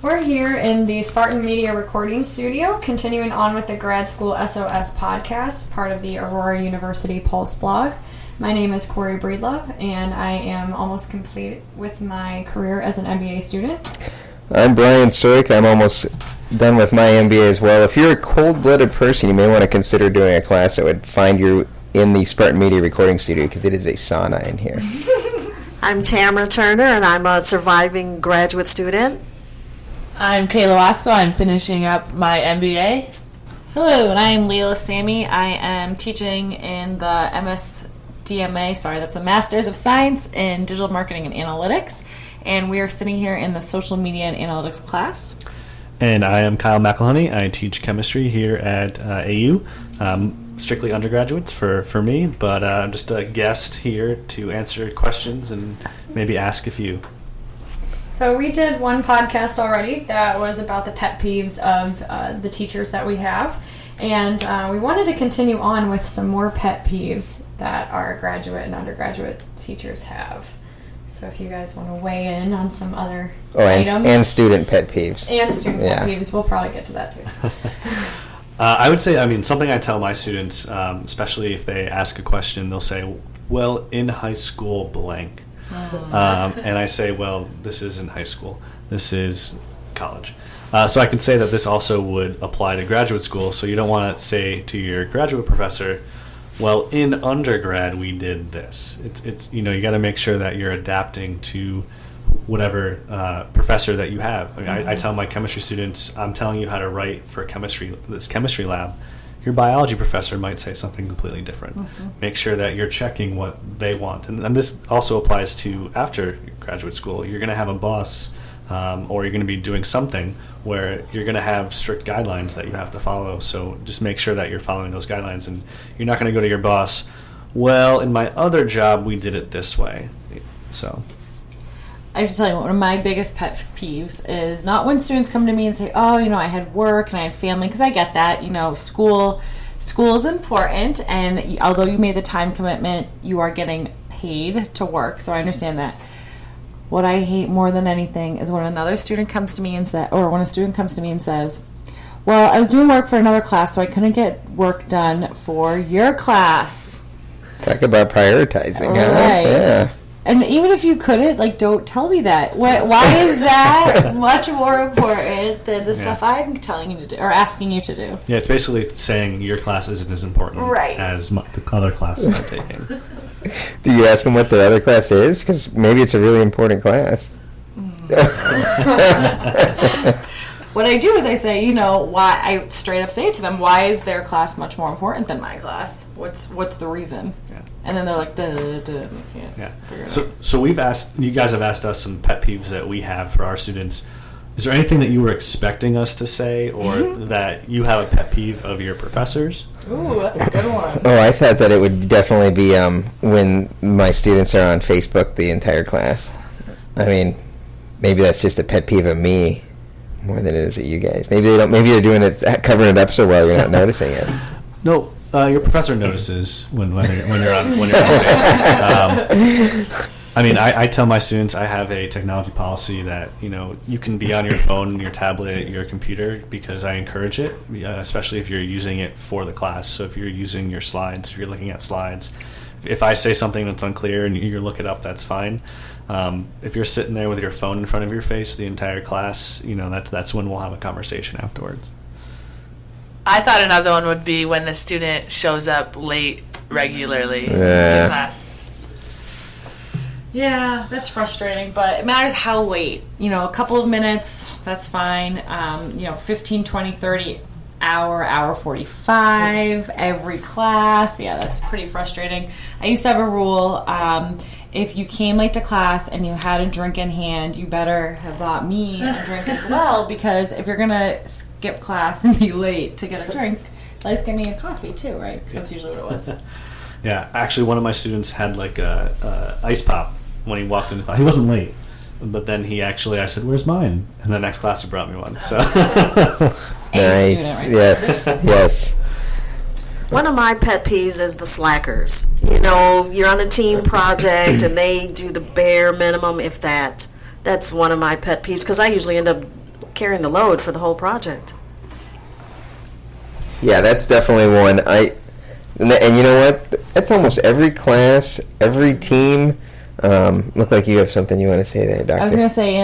We're here in the Spartan Media Recording Studio, continuing on with the Grad School SOS podcast, part of the Aurora University Pulse blog. My name is Corey Breedlove, and I am almost complete with my career as an MBA student. I'm Brian Sorek. I'm almost done with my MBA as well. If you're a cold-blooded person, you may want to consider doing a class that would find you in the Spartan Media Recording Studio, because it is a sauna in here. I'm Tamara Turner, and I'm a surviving graduate student. I'm Kayla Wasco. I'm finishing up my MBA. Hello, and I am Leila Sammy. I am teaching in the that's the Masters of Science in Digital Marketing and Analytics, and we are sitting here in the Social Media and Analytics class. And I am Kyle McElhoney. I teach chemistry here at AU. Strictly undergraduates for me, but I'm just a guest here to answer questions and maybe ask a few. So we did one podcast already that was about the pet peeves of the teachers that we have, and we wanted to continue on with some more pet peeves that our graduate and undergraduate teachers have. So if you guys want to weigh in on some other items. And student pet peeves. And student pet peeves. We'll probably get to that too. I would say, something I tell my students, especially if they ask a question, they'll say, well, in high school, blank. And I say, well, this isn't high school. This is college. So I can say that this also would apply to graduate school. So you don't want to say to your graduate professor, well, in undergrad, we did this. It's you got to make sure that you're adapting to whatever professor that you have. I tell my chemistry students, I'm telling you how to write for this chemistry lab. Your biology professor might say something completely different. Mm-hmm. Make sure that you're checking what they want. And this also applies to after graduate school. You're going to have a boss or you're going to be doing something where you're going to have strict guidelines that you have to follow. So just make sure that you're following those guidelines. And you're not going to go to your boss, well, in my other job, we did it this way. So I have to tell you, one of my biggest pet peeves is not when students come to me and say, oh, I had work and I had family, because I get that, school is important, and although you made the time commitment, you are getting paid to work, so I understand that. What I hate more than anything is when a student comes to me and says, well, I was doing work for another class, so I couldn't get work done for your class. Talk about prioritizing. Right. Yeah. And even if you couldn't, don't tell me that. Why is that much more important than the stuff I'm telling you to do or asking you to do? Yeah, it's basically saying your class isn't as important as the other classes I'm taking. Do you ask them what the other class is? Because maybe it's a really important class. What I do is I say, why? I straight up say to them, why is their class much more important than my class? What's the reason? Yeah. And then they're like, duh. Yeah. So you guys have asked us some pet peeves that we have for our students. Is there anything that you were expecting us to say, or that you have a pet peeve of your professors? Ooh, that's a good one. Oh, I thought that it would definitely be when my students are on Facebook the entire class. I mean, maybe that's just a pet peeve of me more than it is of you guys. Maybe they don't. Maybe they're doing it, covering it up so well you're not noticing it. No, your professor notices when you're on Facebook. I tell my students I have a technology policy that you can be on your phone, your tablet, your computer, because I encourage it, especially if you're using it for the class. So if you're using your slides, if you're looking at slides, if I say something that's unclear and you look it up, that's fine. If you're sitting there with your phone in front of your face the entire class, that's when we'll have a conversation afterwards. I thought another one would be when the student shows up late regularly to class. Yeah, that's frustrating, but it matters how late. A couple of minutes, that's fine. 15, 20, 30, hour 45, every class. Yeah, that's pretty frustrating. I used to have a rule, if you came late to class and you had a drink in hand, you better have bought me a drink as well, because if you're going to skip class and be late to get a drink, at least get me a coffee too, right? Because that's usually what it was. Yeah, actually one of my students had a ice pop when he walked in. He wasn't late, but then I said, where's mine? And the next class he brought me one. So Nice. Yes. One of my pet peeves is the slackers. You're on a team project and they do the bare minimum, if that. That's one of my pet peeves, because I usually end up carrying the load for the whole project. Yeah, that's definitely one. And you know what? That's almost every class, every team. Look like you have something you want to say there, Doctor. I was going to say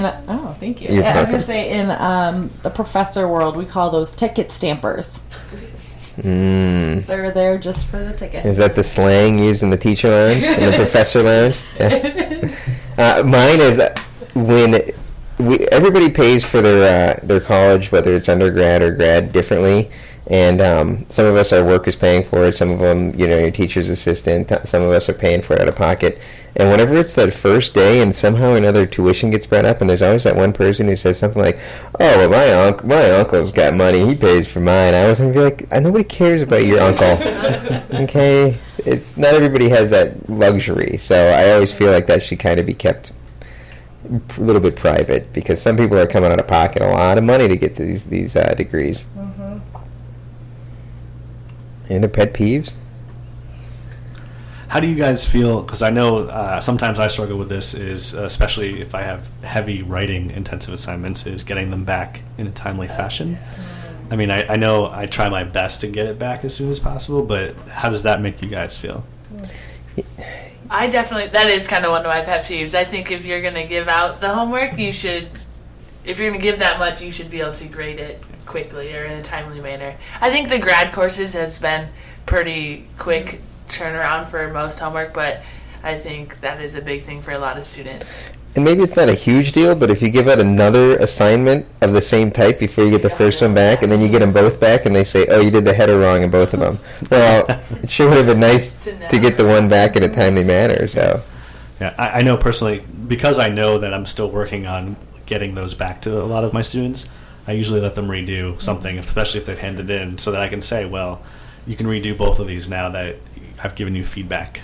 thank you. I was going to say in the professor world, we call those ticket stampers. They're there just for the ticket. Is that the slang used in the teacher lounge, in the professor lounge? Yeah. Mine is when everybody pays for their college, whether it's undergrad or grad, differently. And some of us, our work is paying for it. Some of them, your teacher's assistant. Some of us are paying for it out of pocket. And whenever it's that first day and somehow or another tuition gets brought up, and there's always that one person who says something like, "Oh, well, my uncle's got money. He pays for mine." I always want to be like, nobody cares about your uncle. Okay? It's not everybody has that luxury. So I always feel like that should kind of be kept a little bit private, because some people are coming out of pocket a lot of money to get these degrees. Any other pet peeves? How do you guys feel? Because I know sometimes I struggle with this, is especially if I have heavy writing intensive assignments, is getting them back in a timely fashion. I mean, I know I try my best to get it back as soon as possible, but how does that make you guys feel? That is kind of one of my pet peeves. I think if you're going to give out the homework, if you're going to give that much, you should be able to grade it quickly or in a timely manner. I think the grad courses has been pretty quick turnaround for most homework, but I think that is a big thing for a lot of students. And maybe it's not a huge deal, but if you give out another assignment of the same type before you get the first one back, and then you get them both back, and they say, "Oh, you did the header wrong in both of them." Well, it sure would have been nice to get the one back in a timely manner. So, yeah, I know personally, because I know that I'm still working on getting those back to a lot of my students, I usually let them redo something, especially if they've handed in, so that I can say, well, you can redo both of these now that I've given you feedback.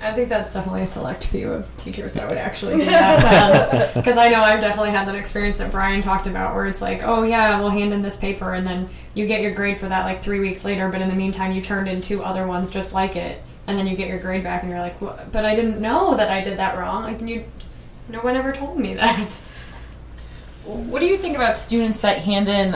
I think that's definitely a select few of teachers that would actually do that. Because I know I've definitely had that experience that Brian talked about, where it's like, oh yeah, we'll hand in this paper, and then you get your grade for that like 3 weeks later, but in the meantime you turned in 2 other ones just like it, and then you get your grade back and you're like, well, but I didn't know that I did that wrong. Like, no one ever told me that. What do you think about students that hand in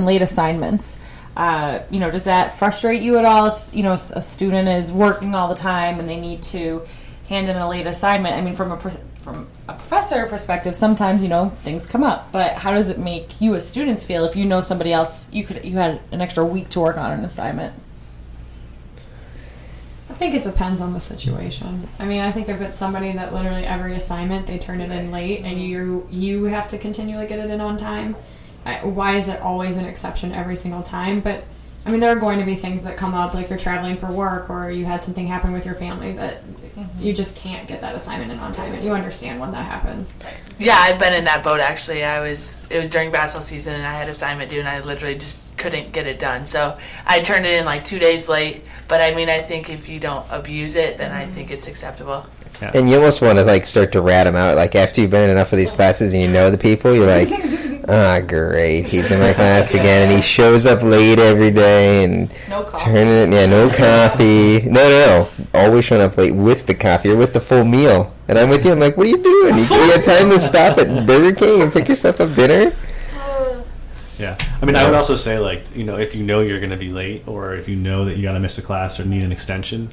late assignments? Does that frustrate you at all if, a student is working all the time and they need to hand in a late assignment? I mean, from a professor perspective, sometimes, things come up, but how does it make you as students feel if you know somebody else, you had an extra week to work on an assignment? I think it depends on the situation. I mean, I think if it's somebody that literally every assignment they turn it in late and you have to continually get it in on time, why is it always an exception every single time? But I mean, there are going to be things that come up, like you're traveling for work or you had something happen with your family that you just can't get that assignment in on time, and you understand when that happens. Yeah, I've been in that boat actually. It was during basketball season and I had assignment due and I literally just couldn't get it done. So I turned it in like 2 days late. But I mean, I think if you don't abuse it, then I think it's acceptable. Yeah. And you almost want to start to rat them out. Like after you've been in enough of these classes and you know the people, you're like, great, he's in my class again, and he shows up late every day and no coffee. Turning it, no coffee. No, always showing up late with the coffee or with the full meal. And I'm with you. I'm like, what are you doing? You have time to stop at Burger King and pick yourself up dinner? Yeah. I mean, I would also say, if you know you're going to be late, or if you know that you got to miss a class or need an extension,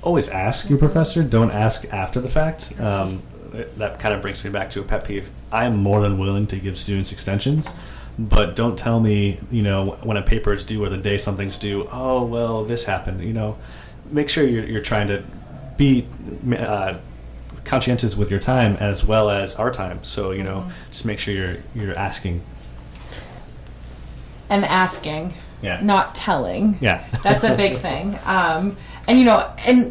always ask your professor. Don't ask after the fact. That kind of brings me back to a pet peeve. I am more than willing to give students extensions, but don't tell me, when a paper is due or the day something's due, oh, well, this happened. Make sure you're trying to be conscientious with your time as well as our time. So, just make sure you're asking. And asking, not telling. Yeah. That's a big thing. And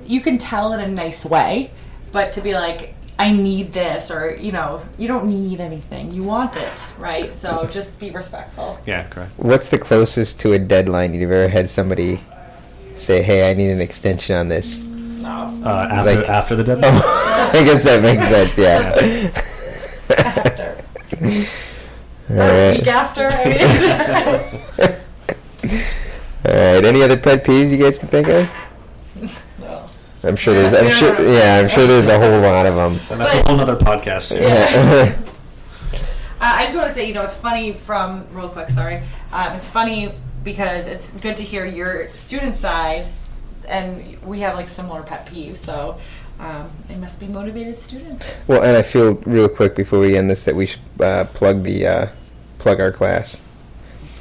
you can tell in a nice way, but to be like, I need this, or, you don't need anything. You want it, right? So just be respectful. Yeah, correct. What's the closest to a deadline you've ever had somebody say, hey, I need an extension on this? No. After the deadline? Oh, I guess that makes sense, yeah. After. All right. A week after, I mean. All right. Any other pet peeves you guys can think of? No. I'm sure there's a whole lot of them. And that's a whole other podcast. Yeah. I just want to say, it's funny real quick, sorry. It's funny because it's good to hear your student side, and we have like similar pet peeves, so it must be motivated students. Well, and I feel real quick before we end this that we should plug our class.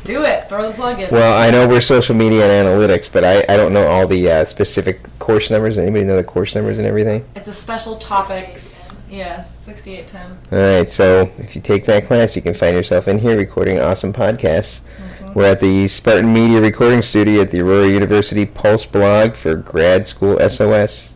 Do it. Throw the plug in. Well, I know we're social media and analytics, but I don't know all the specific course numbers. Anybody know the course numbers and everything? It's a special topics. Yes, 6810. All right, so if you take that class, you can find yourself in here recording awesome podcasts. Mm-hmm. We're at the Spartan Media Recording Studio at the Aurora University Pulse blog for Grad School SOS.